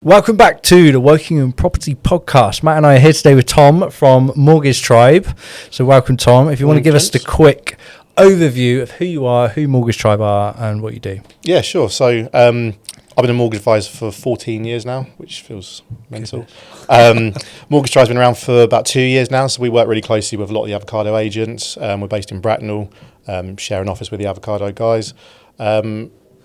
Welcome back to the Wokingham Property Podcast. Matt and I are here today with Tom from Mortgage Tribe. So welcome, Tom. If you want to give us the quick overview of who you are, who Mortgage Tribe are, and what you do. Yeah, sure. So I've been a mortgage advisor for 14 years now, which feels mental. Mortgage Tribe's been around for about 2 years now, so we work really closely with a lot of the avocado agents. We're based in Bracknell, share an office with the avocado guys.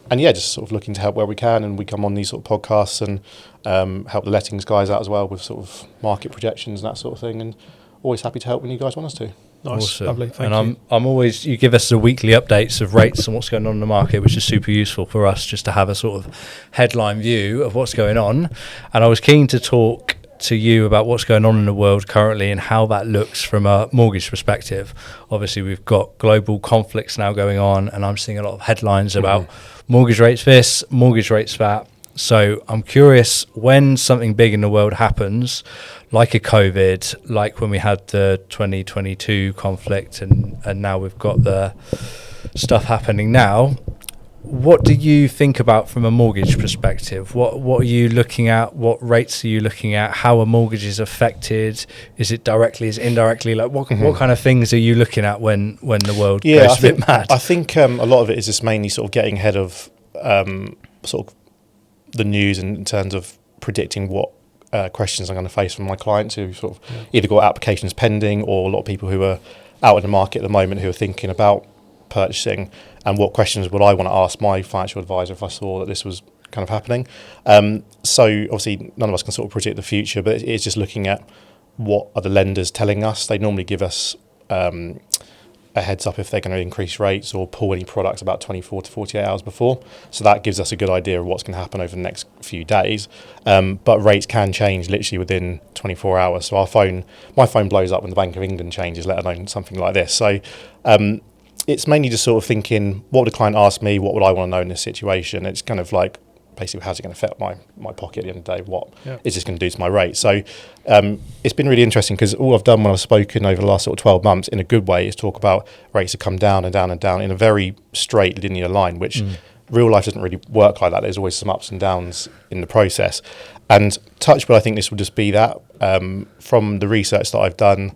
And yeah, just sort of looking to help where we can, and we come on these sort of podcasts and help the lettings guys out as well with sort of market projections and that sort of thing, and always happy to help when you guys want us to. Nice, awesome. Lovely, thank you. I'm always, you give us the weekly updates of rates and what's going on in the market, which is super useful for us just to have a sort of headline view of what's going on. And I was keen to talk to you about what's going on in the world currently and how that looks from a mortgage perspective. Obviously, we've got global conflicts now going on, and I'm seeing a lot of headlines about mortgage rates this, mortgage rates that. So I'm curious, when something big in the world happens, like a COVID, like when we had the 2022 conflict, and now we've got the stuff happening now, what do you think about from a mortgage perspective? What are you looking at? What rates are you looking at? How are mortgages affected? Is it directly, is it indirectly? Like what kind of things are you looking at when the world goes a bit mad? I think a lot of it is just mainly sort of getting ahead of sort of the news in terms of predicting what questions I'm going to face from my clients who sort of either got applications pending, or a lot of people who are out in the market at the moment who are thinking about purchasing, and what questions would I want to ask my financial advisor if I saw that this was kind of happening. So obviously none of us can sort of predict the future, but it's just looking at what are the lenders telling us. They normally give us a heads up if they're going to increase rates or pull any products about 24 to 48 hours before. So that gives us a good idea of what's going to happen over the next few days. But rates can change literally within 24 hours. So my phone blows up when the Bank of England changes, let alone something like this. So it's mainly just sort of thinking, what would a client ask me? What would I want to know in this situation? It's kind of like, basically, how's it going to affect my pocket at the end of the day? What is this going to do to my rate? So it's been really interesting, because all I've done when I've spoken over the last sort of 12 months in a good way is talk about rates have come down and down and down in a very straight linear line, which real life doesn't really work like that. There's always some ups and downs in the process. And touch wood, I think this will just be that. From the research that I've done,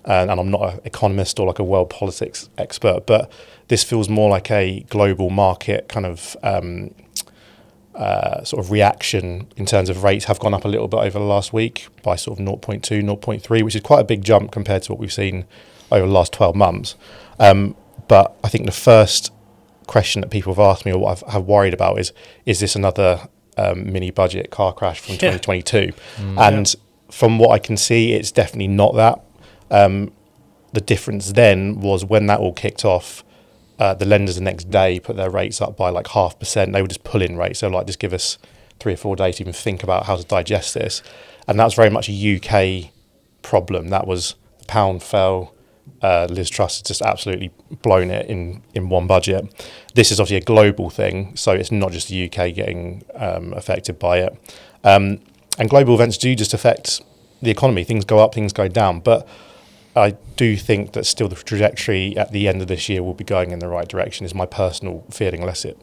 and I'm not an economist or like a world politics expert, but this feels more like a global market kind of sort of reaction in terms of rates have gone up a little bit over the last week by sort of 0.2, 0.3, which is quite a big jump compared to what we've seen over the last 12 months. But I think the first question that people have asked me, or what I've worried about, is this another mini budget car crash from 2022? And from what I can see, it's definitely not that. The difference then was when that all kicked off, the lenders the next day put their rates up by like 0.5%. They would just pull in rates. So like, just give us 3 or 4 days to even think about how to digest this. And that was very much a UK problem. That was the pound fell. Liz Truss has just absolutely blown it in one budget. This is obviously a global thing, so it's not just the UK getting affected by it. And global events do just affect the economy. Things go up, things go down. But I do think that still the trajectory at the end of this year will be going in the right direction, is my personal feeling, unless it,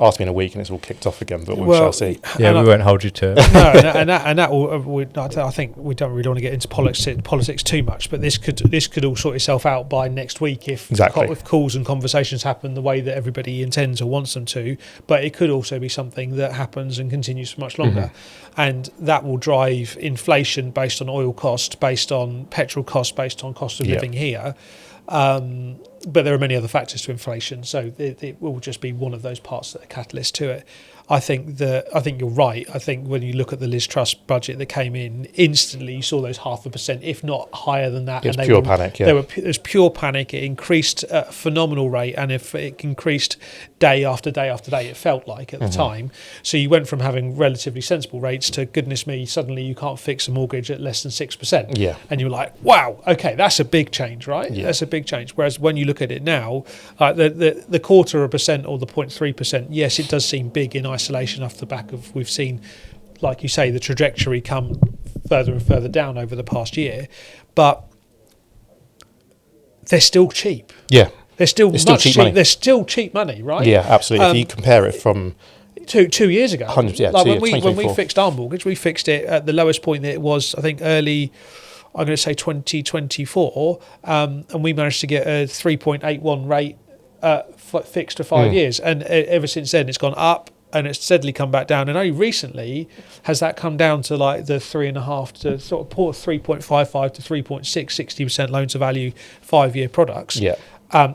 ask me in a week and it's all kicked off again, but we shall see. Yeah, we won't hold you to it. No, and that will, I think we don't really want to get into politics too much, but this could all sort itself out by next week if calls and conversations happen the way that everybody intends or wants them to. But it could also be something that happens and continues for much longer, and that will drive inflation based on oil cost, based on petrol cost, based on cost of living here. But there are many other factors to inflation, so it will just be one of those parts that are catalyst to it. I think you're right. I think when you look at the Liz Truss budget that came in, instantly you saw those 0.5%, if not higher than that. It was pure panic. Yeah, it was pure panic. It increased at a phenomenal rate, and if it increased day after day after day, it felt like at the time. So you went from having relatively sensible rates to, goodness me, suddenly you can't fix a mortgage at less than 6%. Yeah, and you're like, wow, okay, that's a big change, right? Yeah. That's a big change. Whereas when you look at it now, the 0.25% or the 0.3%, yes, it does seem big in isolation off the back of, we've seen, like you say, the trajectory come further and further down over the past year, but they're still cheap. Yeah, they're still cheap money. They're still cheap money, right? Yeah, absolutely. If you compare it from 2 years ago. 100, yeah, like when 2024. we fixed our mortgage, we fixed it at the lowest point that it was, I think, early, I'm going to say 2024, and we managed to get a 3.81 rate fixed for 5 years, and ever since then it's gone up and it's steadily come back down, and only recently has that come down to like the 3.5 to sort of 3.55 to 3.6, 60% loan to value 5-year products. Yeah.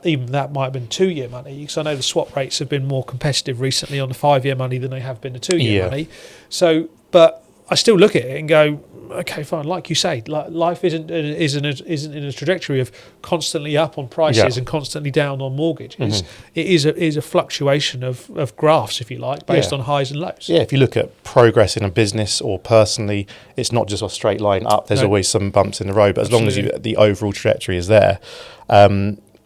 Even that might have been 2-year money, because I know the swap rates have been more competitive recently on the 5-year money than they have been the 2-year money. So, but I still look at it and go, okay, fine. Like you say, life isn't in a trajectory of constantly up on prices and constantly down on mortgages. It is a fluctuation of graphs, if you like, based on highs and lows. Yeah, if you look at progress in a business or personally, it's not just a straight line up. There's always some bumps in the road, but as long as the overall trajectory is there.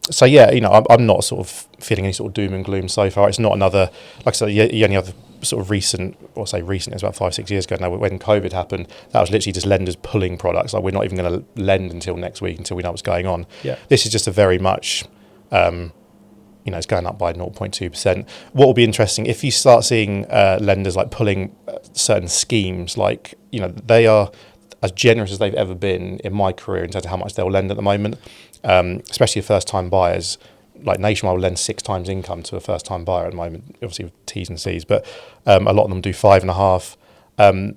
So yeah, I'm not sort of feeling any sort of doom and gloom so far. It's not another, like I said, the only other sort of recent, it was about 5-6 years ago now, when COVID happened, that was literally just lenders pulling products. Like, we're not even going to lend until next week, until we know what's going on. Yeah. This is just a very much, it's going up by 0.2%. What will be interesting, if you start seeing lenders like pulling certain schemes, like, they are as generous as they've ever been in my career in terms of how much they'll lend at the moment, especially first-time buyers. Like, Nationwide will lend 6 times income to a first-time buyer at the moment, obviously with T's and C's, but a lot of them do 5.5.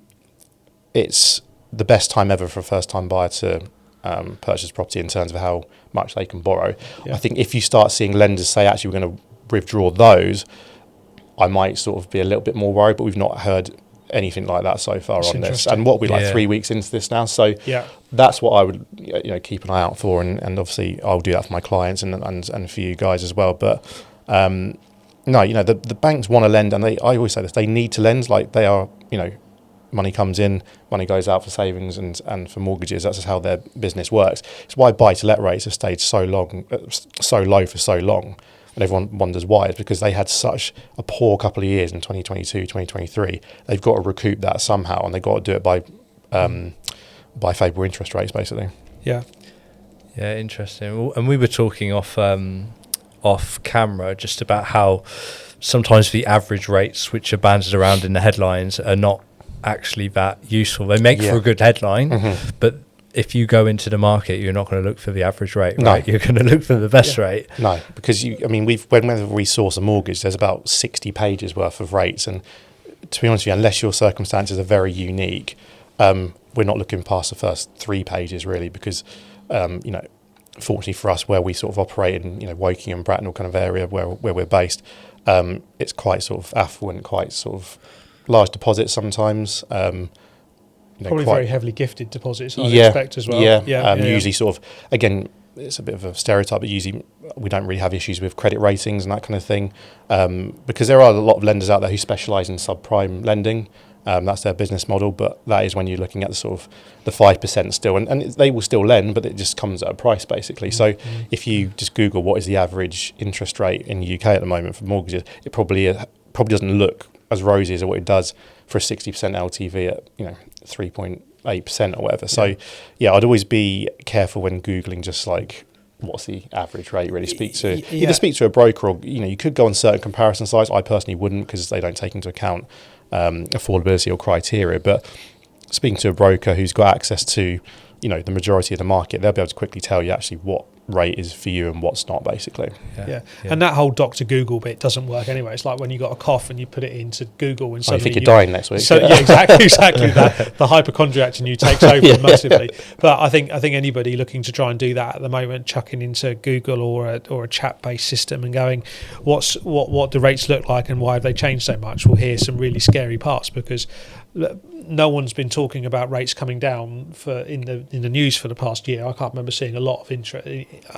It's the best time ever for a first-time buyer to purchase property in terms of how much they can borrow. Yeah. I think if you start seeing lenders say, actually, we're going to withdraw those, I might sort of be a little bit more worried, but we've not heard anything like that so far on this. And what we're 3 weeks into this now, so that's what I would keep an eye out for, and obviously I'll do that for my clients and for you guys as well. But no, the banks want to lend, and I always say this, they need to lend. Like, they are, money comes in, money goes out for savings and for mortgages. That's just how their business works. It's why buy-to-let rates have stayed so low for so long. And everyone wonders why. It's because they had such a poor couple of years in 2022, 2023. They've got to recoup that somehow, and they've got to do it by favourable interest rates, basically. Yeah. Yeah, interesting. And we were talking off camera just about how sometimes the average rates, which are banded around in the headlines, are not actually that useful. They make for a good headline, but if you go into the market, you're not going to look for the average rate, right? You're going to look for the best rate. No, because whenever we source a mortgage, there's about 60 pages worth of rates, and to be honest with you, unless your circumstances are very unique, we're not looking past the first 3 pages really, because fortunately for us, where we sort of operate in Wokingham, Bracknell kind of area where we're based, it's quite sort of affluent, quite sort of large deposits sometimes. Probably very heavily gifted deposits, I'd expect as well. Usually sort of, again, it's a bit of a stereotype, but usually we don't really have issues with credit ratings and that kind of thing, because there are a lot of lenders out there who specialise in subprime lending. That's their business model, but that is when you're looking at the sort of the 5% still, and they will still lend, but it just comes at a price basically. So if you just Google what is the average interest rate in the UK at the moment for mortgages, it probably doesn't look as rosy as what it does for a 60% LTV at 3.8% or whatever. So I'd always be careful when Googling just like what's the average rate. Really speak to either speak to a broker, or you could go on certain comparison sites. I personally wouldn't, because they don't take into account affordability or criteria. But speaking to a broker who's got access to the majority of the market, they'll be able to quickly tell you actually what rate is for you and what's not, basically. And that whole Dr. Google bit doesn't work anyway. It's like when you got a cough and you put it into Google and suddenly you think you're dying next week. So exactly that the hypochondriac in you takes over massively. But I think anybody looking to try and do that at the moment, chucking into Google or a chat based system and going, what do rates look like and why have they changed so much, will hear some really scary parts, because no one's been talking about rates coming down in the news for the past year. I can't remember seeing a lot of interest,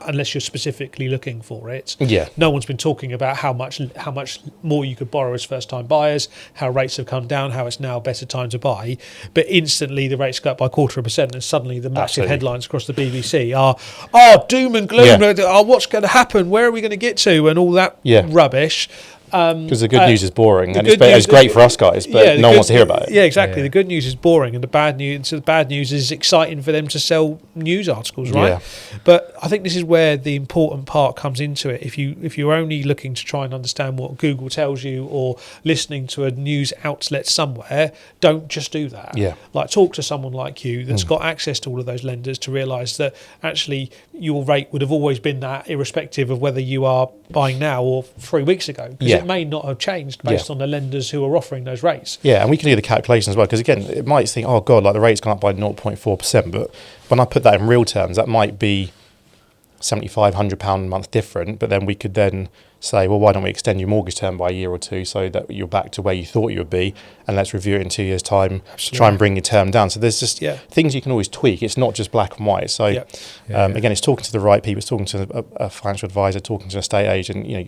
unless you're specifically looking for it. No one's been talking about how much more you could borrow as first time buyers, how rates have come down, how it's now a better time to buy. But instantly the rates go up by 0.25%, and suddenly the massive headlines across the BBC are doom and gloom. What's going to happen? Where are we going to get to? And all that rubbish. Because the good news is boring, and it's great for us guys, but no one wants to hear about it. Yeah, exactly. Yeah. The good news is boring, and the bad news is exciting for them to sell news articles, right? Yeah. But I think this is where the important part comes into it. If you're only looking to try and understand what Google tells you, or listening to a news outlet somewhere, don't just do that. Yeah. Like, talk to someone like you that's got access to all of those lenders to realise that actually your rate would have always been that, irrespective of whether you are buying now or 3 weeks ago, because it may not have changed based on the lenders who are offering those rates. Yeah, and we can do the calculations as well, because again, it might think, oh God, like the rate's gone up by 0.4%, but when I put that in real terms, that might be £75, £100 a month different, but then we could then say, well, why don't we extend your mortgage term by a year or two so that you're back to where you thought you would be, and let's review it in 2 years' time. Absolutely. Try and bring your term down. So there's just things you can always tweak. It's not just black and white. So again, it's talking to the right people. It's talking to a financial advisor, talking to an estate agent. You know,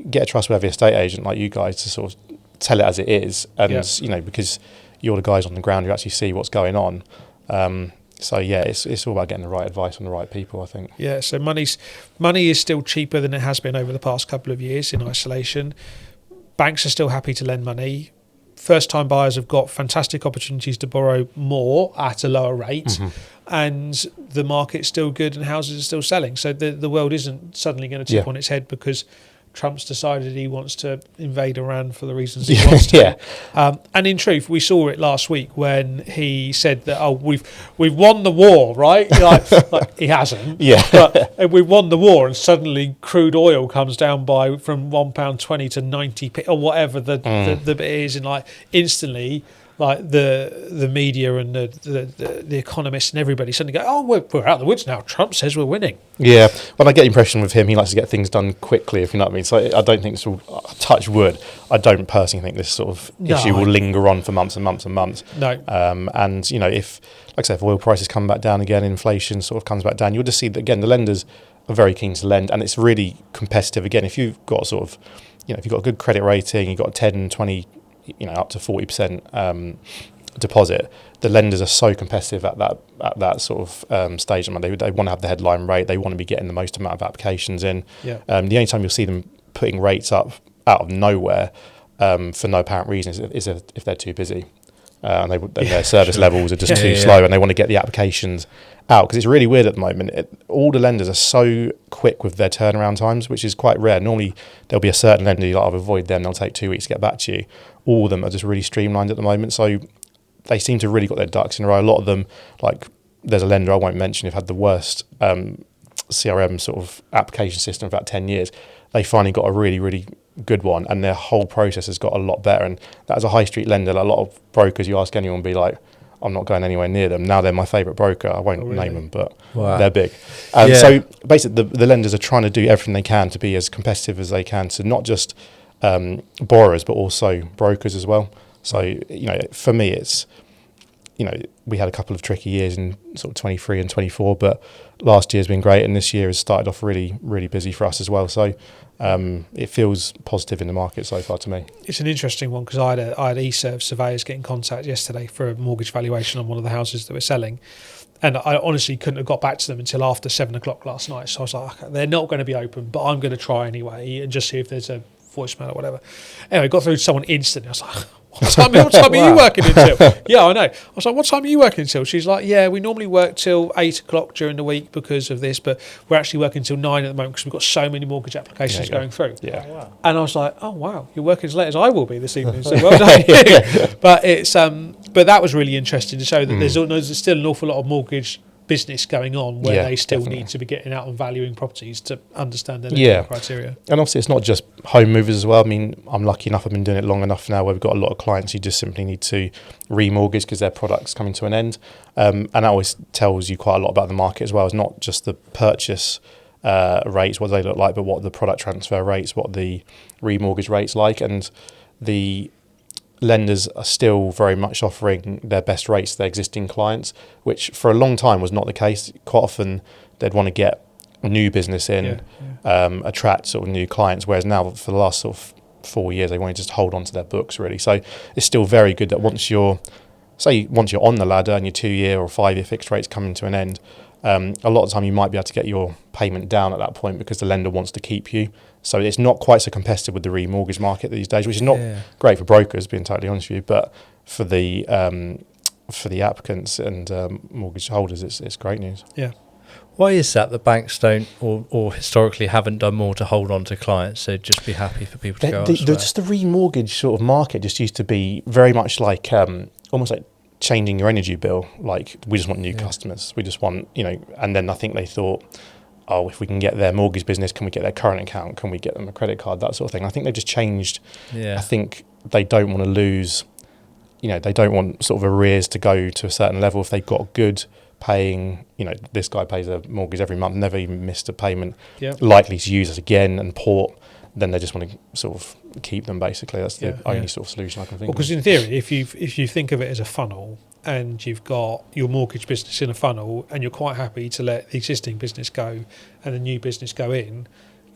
get a trustworthy estate agent like you guys to sort of tell it as it is, and you know, because you're the guys on the ground who actually see what's going on. So yeah, it's all about getting the right advice from the right people, I think. Yeah, so money is still cheaper than it has been over the past couple of years in isolation. Banks are still happy to lend money. First-time buyers have got fantastic opportunities to borrow more at a lower rate, and the market's still good and houses are still selling. So the world isn't suddenly going to tip on its head because Trump's decided he wants to invade Iran for the reasons he wants to. And in truth, we saw it last week when he said that, we've won the war, right? Like he hasn't. But we've won the war, and suddenly crude oil comes down from £1.20 to 90p or whatever the bit is, and like instantly, like the media and the economists and everybody suddenly go, oh, we're out of the woods now. Trump says we're winning. Yeah, well, I get the impression with him, he likes to get things done quickly, if you know what I mean. So I don't think this will, touch wood, I don't personally think this sort of issue will linger on for months and months and months. No. And, you know, if oil prices come back down again, inflation sort of comes back down, you'll just see that, again, the lenders are very keen to lend, and it's really competitive. Again, if you've got sort of, you know, if you've got a good credit rating, you've got 10, 20, you know, up to 40% deposit, the lenders are so competitive at that sort of stage. I mean, they want to have the headline rate, they want to be getting the most amount of applications in. The only time you'll see them putting rates up out of nowhere for no apparent reason is if they're too busy, and their service levels are just too slow, and they want to get the applications out, because it's really weird at the moment. All the lenders are so quick with their turnaround times, which is quite rare. Normally there'll be a certain lender you're like, I'll avoid them, they'll take 2 weeks to get back to you. All of them are just really streamlined at the moment, so they seem to really got their ducks in a row. A lot of them, like there's a lender I won't mention, who've had the worst CRM sort of application system for about 10 years. They finally got a really, really good one, and their whole process has got a lot better. And that as a high street lender, a lot of brokers, you ask anyone, be like, I'm not going anywhere near them. Now they're my favourite broker. I won't name them, but they're big. So basically the lenders are trying to do everything they can to be as competitive as they can to not just borrowers, but also brokers as well. So, you know, for me, it's, you know, we had a couple of tricky years in sort of 23 and 24, but last year's been great, and this year has started off really, really busy for us as well. So it feels positive in the market so far to me. It's an interesting one, because I had eServe surveyors get in contact yesterday for a mortgage valuation on one of the houses that we're selling. And I honestly couldn't have got back to them until after 7 o'clock last night. So I was like, okay, they're not going to be open, but I'm going to try anyway and just see if there's a voicemail or whatever. Anyway, got through to someone instantly. I was like, what time are you working until? Yeah, I know. I was like, what time are you working until? She's like, yeah, we normally work till 8 o'clock during the week because of this, but we're actually working till 9 at the moment because we've got so many mortgage applications going through. Yeah. Oh, wow. And I was like, oh wow, you're working as late as I will be this evening. So well done you. But it's but that was really interesting to show that there's still an awful lot of mortgage business going on where they still need to be getting out and valuing properties to understand their lending criteria. And obviously it's not just home movers as well. I mean, I'm lucky enough, I've been doing it long enough now where we've got a lot of clients who just simply need to remortgage because their product's coming to an end. And that always tells you quite a lot about the market as well. It's not just the purchase rates, what they look like, but what the product transfer rates, what the remortgage rates like. And the lenders are still very much offering their best rates to their existing clients, which for a long time was not the case. Quite often they'd want to get new business in, attract sort of new clients, whereas now for the last sort of 4 years they want to just hold on to their books really. So it's still very good that once you're say once you're on the ladder and your 2-year or 5-year fixed rate's coming to an end, a lot of the time you might be able to get your payment down at that point because the lender wants to keep you. So it's not quite so competitive with the remortgage market these days, which is not great for brokers, being totally honest with you, but for the applicants and mortgage holders, it's great news. Yeah. Why is that the banks don't or historically haven't done more to hold on to clients? They'd just be happy for people to go elsewhere? Just the remortgage sort of market just used to be very much like almost like changing your energy bill. Like, we just want new customers. We just want, and then I think they thought, oh, if we can get their mortgage business, can we get their current account? Can we get them a credit card? That sort of thing. I think they've just changed. Yeah. I think they don't want to lose, they don't want sort of arrears to go to a certain level. If they've got good paying, this guy pays a mortgage every month, never even missed a payment, likely to use us again and port, then they just want to sort of keep them, basically. That's the only sort of solution I can think of. Because in theory, if you think of it as a funnel and you've got your mortgage business in a funnel and you're quite happy to let the existing business go and the new business go in,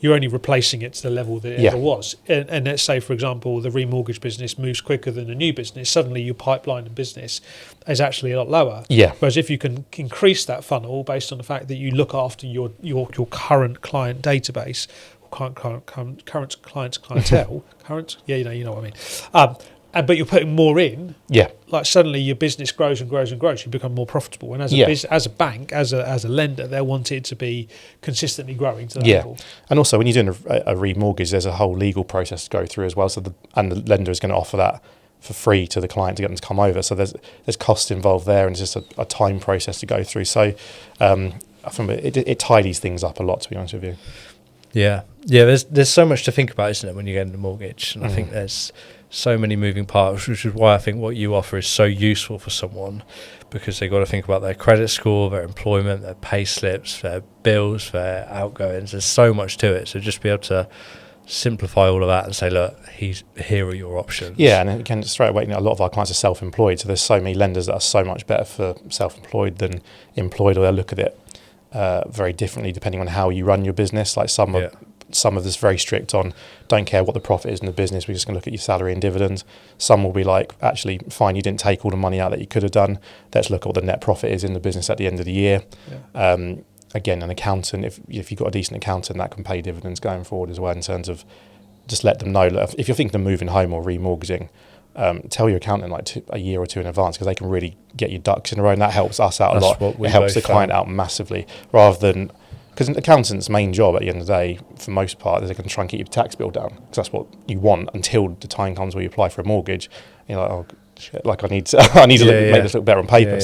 you're only replacing it to the level that it ever was. And let's say, for example, the remortgage business moves quicker than the new business, suddenly your pipeline of business is actually a lot lower. Yeah. Whereas if you can increase that funnel based on the fact that you look after your current client database, current client's clientele, you know what I mean. But you're putting more in. Yeah. Like, suddenly your business grows and grows and grows. You become more profitable. And as a bank, as a lender, they want it to be consistently growing to that level. And also, when you're doing a remortgage, there's a whole legal process to go through as well. So the lender is going to offer that for free to the client to get them to come over. So there's costs involved there, and it's just a time process to go through. So I think it tidies things up a lot, to be honest with you. Yeah. There's so much to think about, isn't it, when you get into mortgage? And I think there's so many moving parts, which is why I think what you offer is so useful for someone, because they've got to think about their credit score, their employment, their pay slips, their bills, their outgoings. There's so much to it. So just be able to simplify all of that and say, look, here are your options. Yeah, and again, straight away, a lot of our clients are self-employed, so there's so many lenders that are so much better for self-employed than employed, or they'll look at it very differently depending on how you run your business. Like some of this very strict on, don't care what the profit is in the business, we're just going to look at your salary and dividends. Some will be like, actually, fine, you didn't take all the money out that you could have done. Let's look at what the net profit is in the business at the end of the year. Yeah. Again, an accountant, if you've got a decent accountant, that can pay dividends going forward as well, in terms of just let them know. If you're thinking of moving home or remortgaging, tell your accountant like a year or two in advance, because they can really get your ducks in a row, and that helps us out a lot. It helps the client out massively, rather than, because an accountant's main job at the end of the day, for most part, is they can try and keep your tax bill down, because that's what you want until the time comes where you apply for a mortgage. And you're like, oh shit, like I need to make this look better on paper.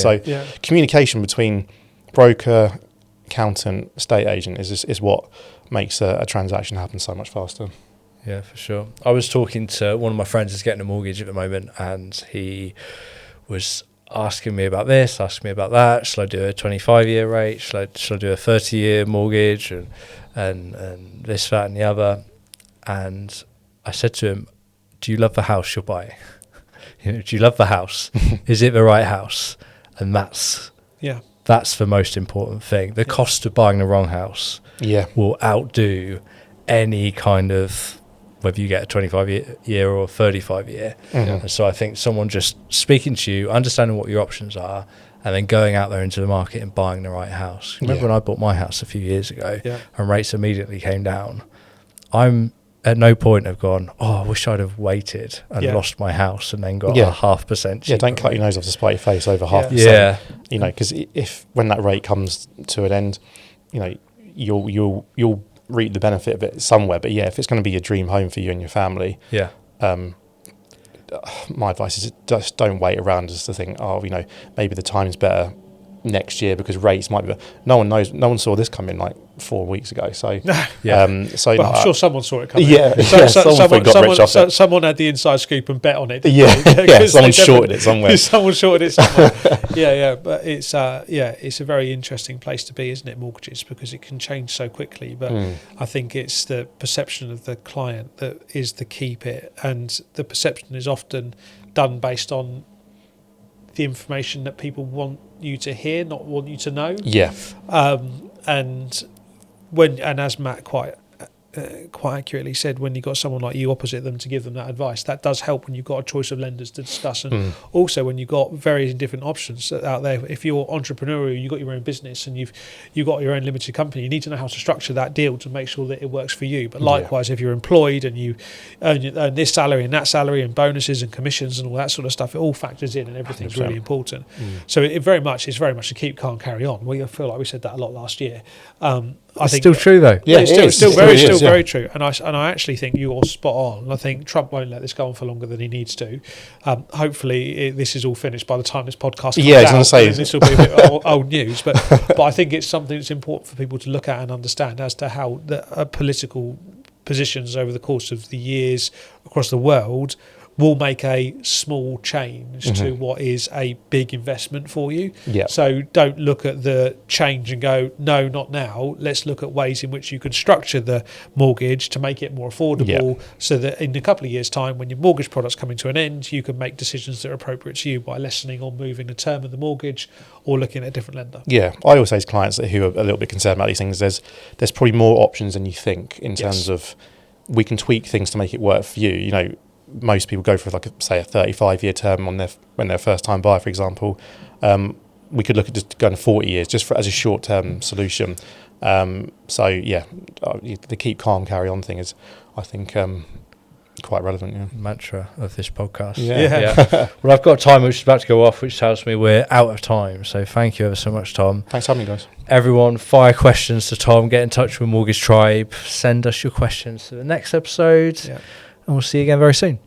Communication between broker, accountant, estate agent is what makes a transaction happen so much faster. Yeah, for sure. I was talking to one of my friends who's getting a mortgage at the moment, and he was asking me about this, asking me about that. Shall I do a 25-year rate? Shall I do a 30-year mortgage? And this, that, and the other. And I said to him, do you love the house you're buying? Do you love the house? Is it the right house? And that's the most important thing. The cost of buying the wrong house will outdo any kind of, whether you get a 25-year or a 35-year. Mm-hmm. And so I think someone just speaking to you, understanding what your options are, and then going out there into the market and buying the right house. Remember when I bought my house a few years ago and rates immediately came down? I'm at no point have gone, I wish I'd have waited and lost my house and then got a 0.5% cheaper. Yeah, don't cut your nose off to spite your face over 0.5%. Yeah. Because if when that rate comes to an end, you'll reap the benefit of it somewhere. But if it's going to be your dream home for you and your family, my advice is just don't wait around just to think, maybe the time's better next year because rates might be better. No one knows. No one saw this come in like 4 weeks ago. So I'm sure someone saw it coming. Someone had the inside scoop and bet on it. Someone shorted it somewhere. Someone shorted it somewhere. But it's a very interesting place to be, isn't it, mortgages, because it can change so quickly. But I think it's the perception of the client that is the key bit, and the perception is often done based on the information that people want you to hear, not want you to know. And as Matt quite quite accurately said, when you've got someone like you opposite them to give them that advice, that does help when you've got a choice of lenders to discuss, and also when you've got various different options out there. If you're entrepreneurial, you've got your own business and you've got your own limited company, you need to know how to structure that deal to make sure that it works for you. But likewise, if you're employed and you earn this salary and that salary and bonuses and commissions and all that sort of stuff, it all factors in and everything's 100%. Really important. So it's very much a keep calm, carry on. I feel like we said that a lot last year. I think still true though. Yeah, it's still very true. And I actually think you're spot on. I think Trump won't let this go on for longer than he needs to. Hopefully, this is all finished by the time this podcast comes out. I was going to say this will be a bit old news, but I think it's something that's important for people to look at and understand as to how the political positions over the course of the years across the world will make a small change to what is a big investment for you. So don't look at the change and go, no, not now. Let's look at ways in which you can structure the mortgage to make it more affordable, so that in a couple of years' time, when your mortgage product's coming to an end, you can make decisions that are appropriate to you by lessening or moving the term of the mortgage or looking at a different lender. I always say to clients who are a little bit concerned about these things, there's probably more options than you think in terms of, we can tweak things to make it work for you. You know, most people go for a 35-year term when they're first time buyer, for example. We could look at just going 40 years just as a short term solution. The keep calm, carry on thing is, I think, quite relevant. Mantra of this podcast. Yeah. Well, I've got a timer which is about to go off, which tells me we're out of time. So thank you ever so much, Tom. Thanks for having me, guys. Everyone, fire questions to Tom. Get in touch with Mortgage Tribe. Send us your questions to the next episode. And we'll see you again very soon.